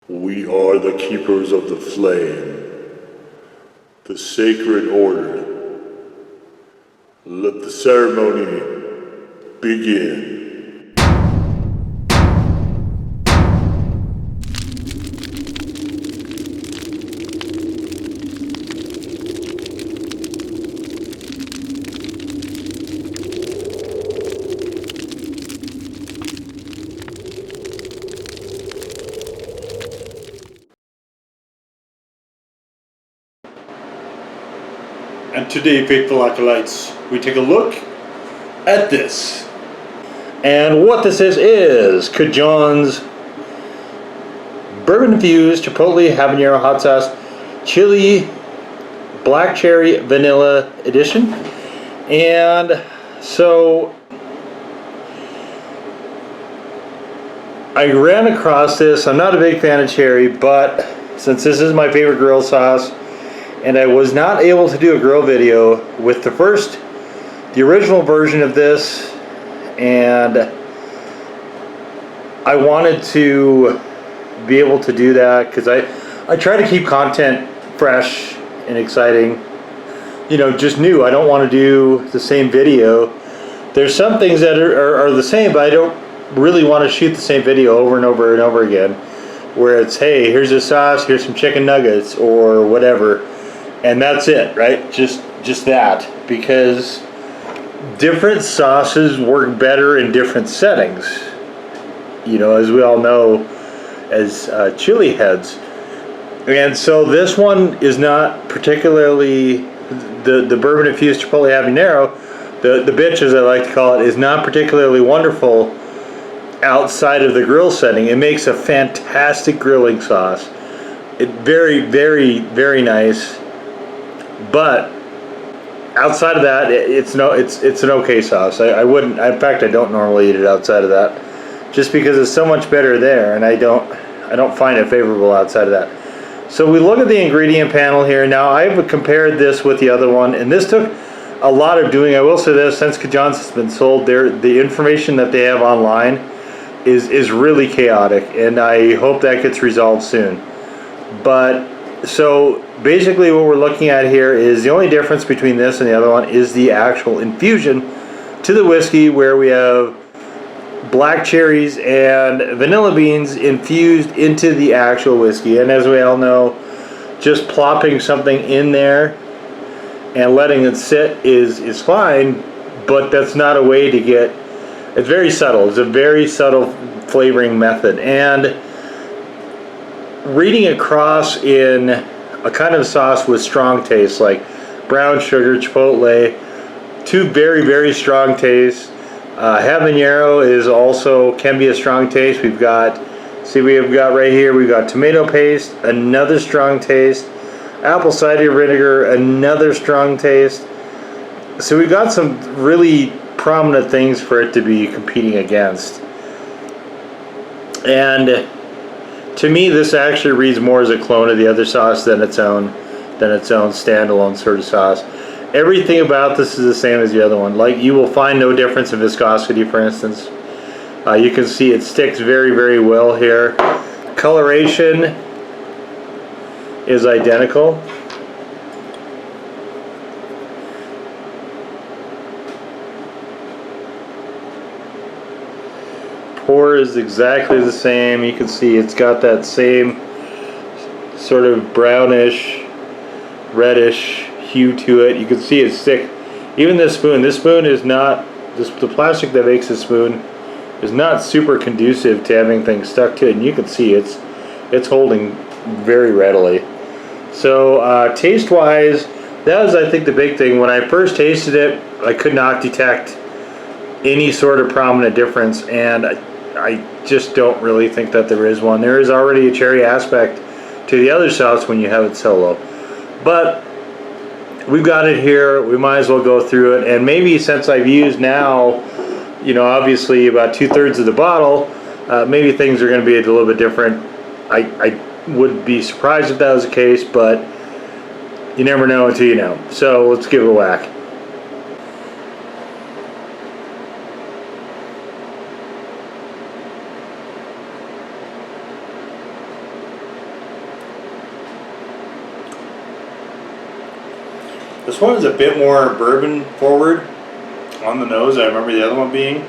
We are the keepers of the flame, the sacred order. Let the ceremony begin. And today, faithful acolytes, we take a look at this. And what this is CaJohn's Bourbon-Infused Chipotle Habanero Hot Sauce Chili Black Cherry Vanilla Edition. And so I ran across this. I'm not a big fan of cherry, but since this is my favorite grill sauce, and I was not able to do a grill video with the original version of this, and I wanted to be able to do that because I try to keep content fresh and exciting, you know, just new. I don't want to do the same video. There's some things that are the same, but I don't really want to shoot the same video over and over and over again, where it's, hey, here's a sauce, here's some chicken nuggets or whatever, and that's it, right? Just that, because different sauces work better in different settings, you know, as we all know as chili heads. And so this one is not particularly, the Bourbon-Infused Chipotle Habanero, the bitch as I like to call it, is not particularly wonderful outside of the grill setting. It makes a fantastic grilling sauce. It very, very, very nice. But outside of that, it's an okay sauce. I wouldn't. In fact, I don't normally eat it outside of that, just because it's so much better there, and I don't find it favorable outside of that. So we look at the ingredient panel here. Now I've compared this with the other one, and this took a lot of doing. I will say this: since CaJohn's has been sold, the information that they have online is really chaotic, and I hope that gets resolved soon. But so basically what we're looking at here is the only difference between this and the other one is the actual infusion to the whiskey, where we have black cherries and vanilla beans infused into the actual whiskey. And as we all know, just plopping something in there and letting it sit is fine, but that's not a way to get, it's very subtle. It's a very subtle flavoring method. And reading across in a kind of sauce with strong taste, like brown sugar, chipotle, two very, very strong tastes. Habanero is also, can be a strong taste. We've got, see, we've got right here, we've got tomato paste, another strong taste. Apple cider vinegar, another strong taste. So we've got some really prominent things for it to be competing against. And to me, this actually reads more as a clone of the other sauce than its own standalone sort of sauce. Everything about this is the same as the other one. Like, you will find no difference in viscosity, for instance. You can see it sticks very, very well here. Coloration is identical. Pour is exactly the same. You can see it's got that same sort of brownish, reddish hue to it. You can see it stick. Even this spoon is not, the plastic that makes the spoon is not super conducive to having things stuck to it, and you can see it's holding very readily. So taste wise, that was, I think, the big thing. When I first tasted it, I could not detect any sort of prominent difference, and I just don't really think that there is one. There is already a cherry aspect to the other sauce when you have it solo. But we've got it here. We might as well go through it. And maybe since I've used now, you know, obviously about 2/3 of the bottle, maybe things are going to be a little bit different. I would be surprised if that was the case, but you never know until you know. So let's give it a whack. This one is a bit more bourbon forward on the nose. I remember the other one being.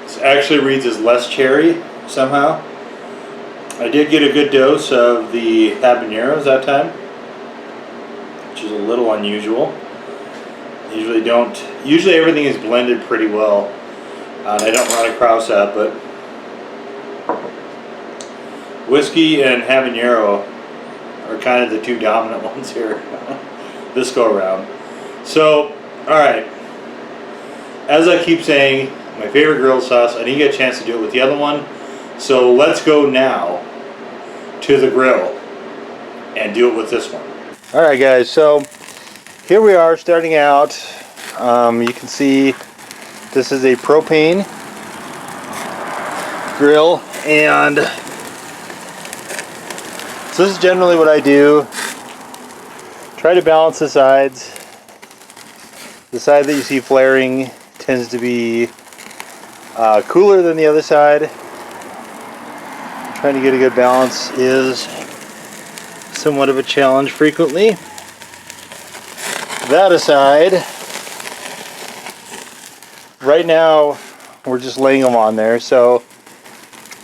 This actually reads as less cherry somehow. I did get a good dose of the habaneros that time, which is a little unusual. Usually everything is blended pretty well. And I don't run across that, but whiskey and habanero are kind of the two dominant ones here this go around. So, alright, as I keep saying, my favorite grilled sauce, I didn't get a chance to do it with the other one, so let's go now to the grill and do it with this one. Alright guys, so here we are starting out. You can see this is a propane grill, and so this is generally what I do. Try to balance the sides. The side that you see flaring tends to be cooler than the other side. Trying to get a good balance is somewhat of a challenge frequently. That aside, right now we're just laying them on there. So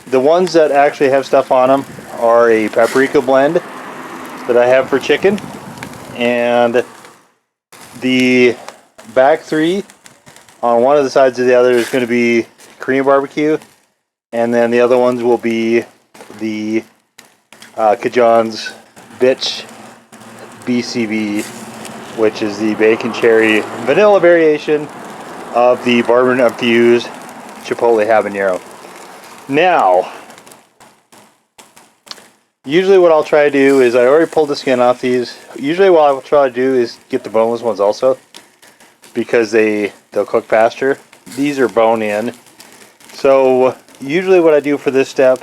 the ones that actually have stuff on them are a paprika blend that I have for chicken, and the back three on one of the sides of the other is going to be Korean barbecue, and then the other ones will be the CaJohn's Bitch BCB, which is the bacon cherry vanilla variation of the Bourbon-Infused Chipotle Habanero. Now, usually what I'll try to do is, I already pulled the skin off these. Usually what I'll try to do is get the boneless ones also, because they'll cook faster. These are bone in. So usually what I do for this step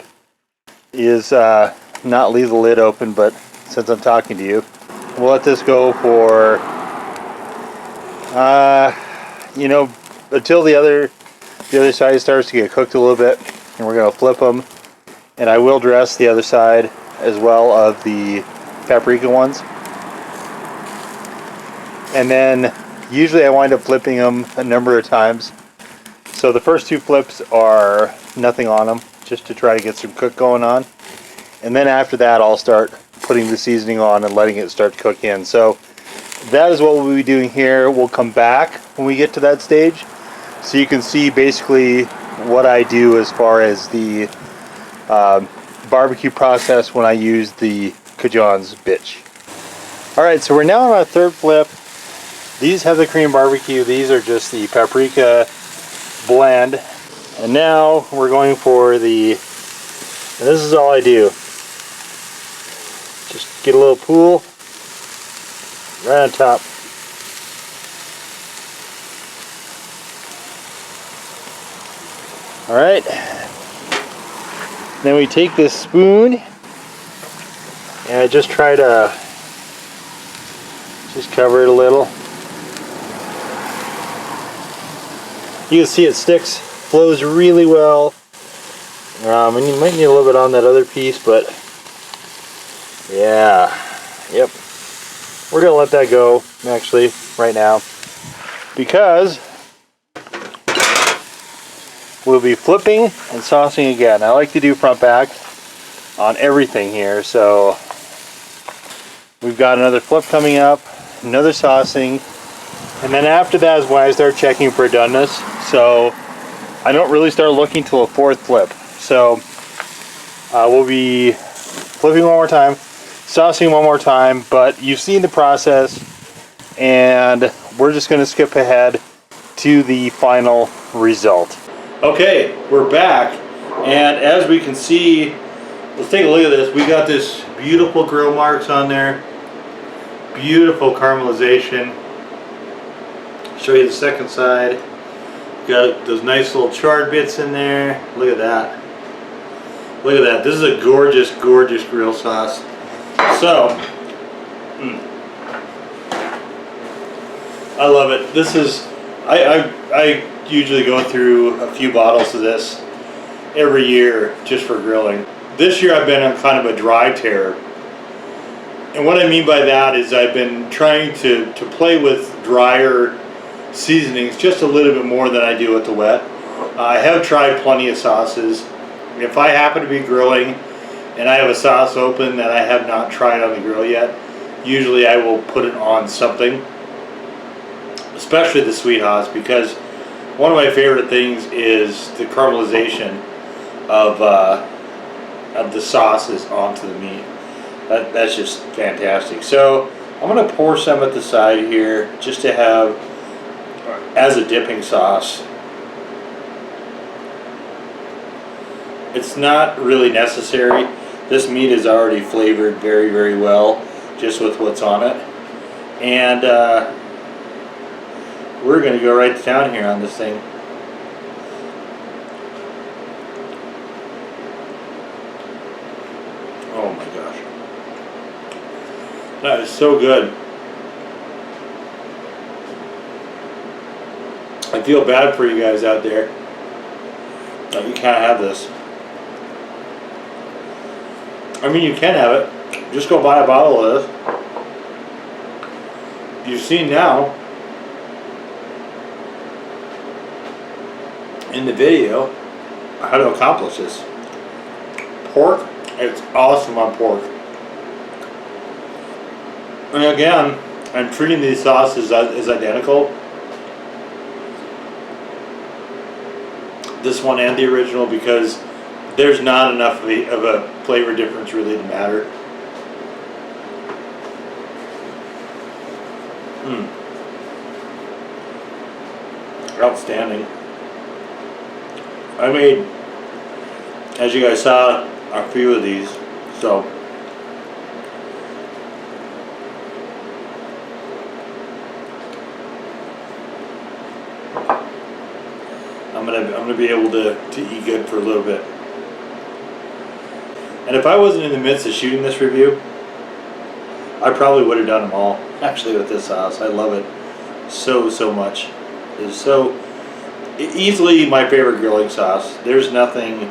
is not leave the lid open, but since I'm talking to you, we'll let this go for until the other side starts to get cooked a little bit, and we're going to flip them, and I will dress the other side as well of the paprika ones. And then usually I wind up flipping them a number of times. So the first two flips are nothing on them, just to try to get some cook going on. And then after that I'll start putting the seasoning on and letting it start to cook in. So that is what we'll be doing here. We'll come back when we get to that stage, so you can see basically what I do as far as the barbecue process when I use the CaJohn's Bitch. Alright, so we're now on our third flip. These have the Korean barbecue, these are just the paprika blend. And now we're going for the, and this is all I do. Just get a little pool right on top. Alright. Then we take this spoon and I just try to just cover it a little. You can see it sticks, flows really well. And you might need a little bit on that other piece, but yeah, yep. We're gonna let that go actually right now, because we'll be flipping and saucing again. I like to do front back on everything here, so we've got another flip coming up, another saucing, and then after that is when I start checking for doneness. So I don't really start looking till a fourth flip. So we'll be flipping one more time, saucing one more time, but you've seen the process, and we're just going to skip ahead to the final result. Okay, we're back, and as we can see, let's take a look at this. We got this beautiful grill marks on there, beautiful caramelization. Show you the second side. Got those nice little charred bits in there. Look at that. Look at that. This is a gorgeous, gorgeous grill sauce. So, I love it. This is, I usually go through a few bottles of this every year just for grilling. This year I've been on kind of a dry tear And what I mean by that is I've been trying to play with drier seasonings just a little bit more than I do with the wet. I have tried plenty of sauces. If I happen to be grilling and I have a sauce open that I have not tried on the grill yet, usually I will put it on something, especially the sweet hots, because one of my favorite things is the caramelization of the sauces onto the meat. That's just fantastic. So I'm going to pour some at the side here just to have as a dipping sauce. It's not really necessary. This meat is already flavored very, very well just with what's on it. And we're going to go right to town here on this thing. Oh my gosh. That is so good. I feel bad for you guys out there. No, you can't have this. I mean, you can have it. Just go buy a bottle of this. You've seen now in the video how to accomplish this. Pork, it's awesome on pork. And again, I'm treating these sauces as identical. This one and the original, because there's not enough of a flavor difference really to matter. Outstanding. I made, as you guys saw, a few of these, so I'm gonna be able to eat good for a little bit. And if I wasn't in the midst of shooting this review, I probably would have done them all. Actually, with this sauce, I love it so much. It's so easily my favorite grilling sauce. There's nothing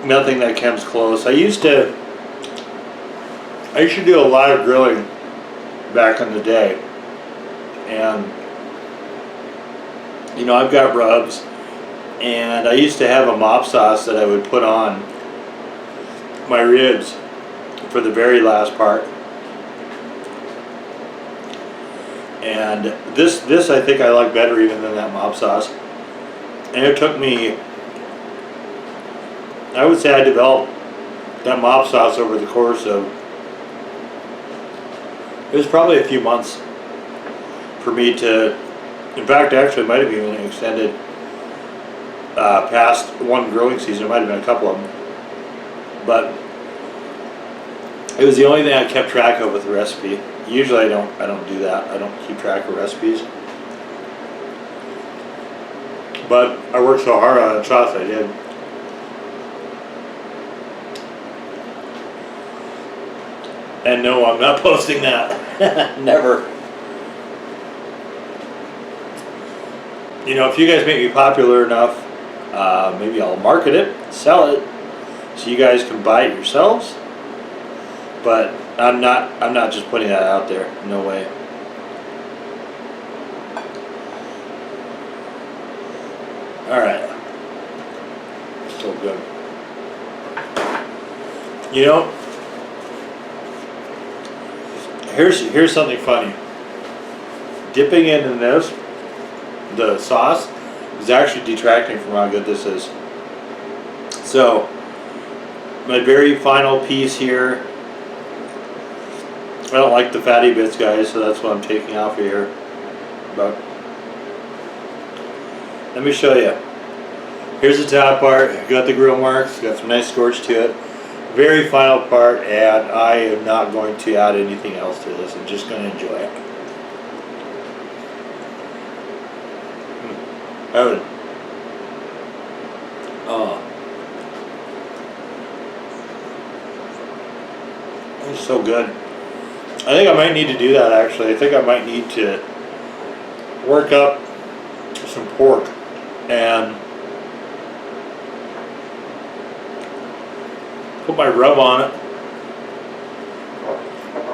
that comes close. I used to do a lot of grilling back in the day, and you know, I've got rubs, and I used to have a mop sauce that I would put on my ribs for the very last part. And this I think I like better even than that mop sauce. And it took me, I would say I developed that mop sauce over the course of, it was probably a few months for me to, in fact actually it might have even extended past one growing season. It might have been a couple of them. But it was the only thing I kept track of with the recipe. Usually I don't do that. I don't keep track of recipes. But I worked so hard on the sauce I did. And no, I'm not posting that. Never. You know, if you guys make me popular enough, maybe I'll market it, sell it, so you guys can buy it yourselves. But I'm not just putting that out there. No way. All right. So good. You know, here's something funny. Dipping into this, the sauce, is actually detracting from how good this is. So, my very final piece here. I don't like the fatty bits, guys, so that's what I'm taking off of here. But let me show you. Here's the top part. Got the grill marks. Got some nice scorch to it. Very final part, and I am not going to add anything else to this. I'm just going to enjoy it. It's so good. I think I might need to do that actually. I think I might need to work up some pork and put my rub on it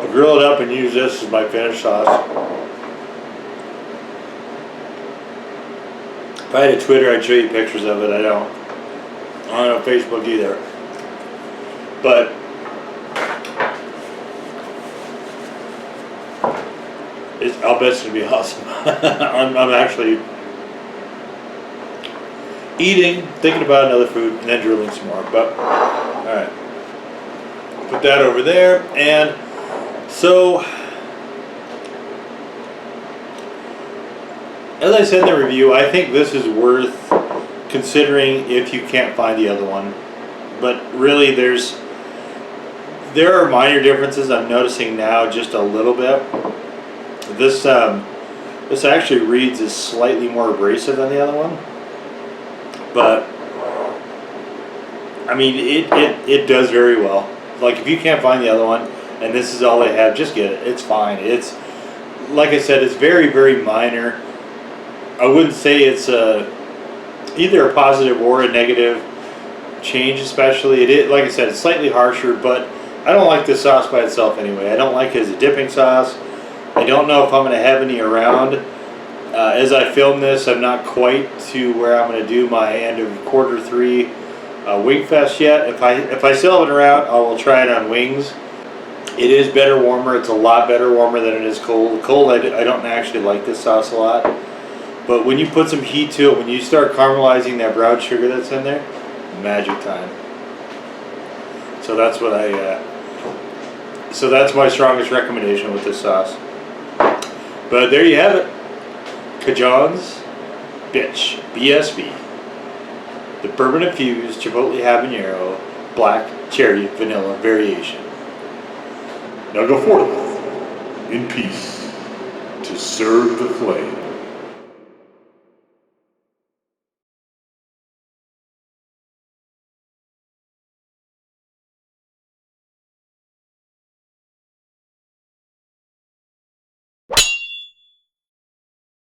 I'll grill it up and use this as my finished sauce. If I had a Twitter, I'd show you pictures of it. I don't have Facebook either. But I'll bet it's gonna be awesome. I'm actually eating, thinking about another food, and then drilling some more. But all right, put that over there. And so, as I said in the review, I think this is worth considering if you can't find the other one. But really, there are minor differences I'm noticing now, just a little bit. This actually reads as slightly more abrasive than the other one, but I mean it does very well. Like, if you can't find the other one and this is all they have, just get it. It's fine. It's, like I said, it's very, very minor. I wouldn't say it's either a positive or a negative change, especially. Like I said, it's slightly harsher, but I don't like this sauce by itself anyway. I don't like it as a dipping sauce. I don't know if I'm going to have any around. As I film this, I'm not quite to where I'm going to do my end of Q3 Wing Fest yet. If I still have it around, I will try it on wings. It is better warmer. It's a lot better warmer than it is cold. Cold, I don't actually like this sauce a lot. But when you put some heat to it, when you start caramelizing that brown sugar that's in there, magic time. So that's what so that's my strongest recommendation with this sauce. But there you have it. CaJohn's Bitch BSV. The Bourbon-Infused Chipotle Habanero Black Cherry Vanilla Variation. Now go forth in peace to serve the flame.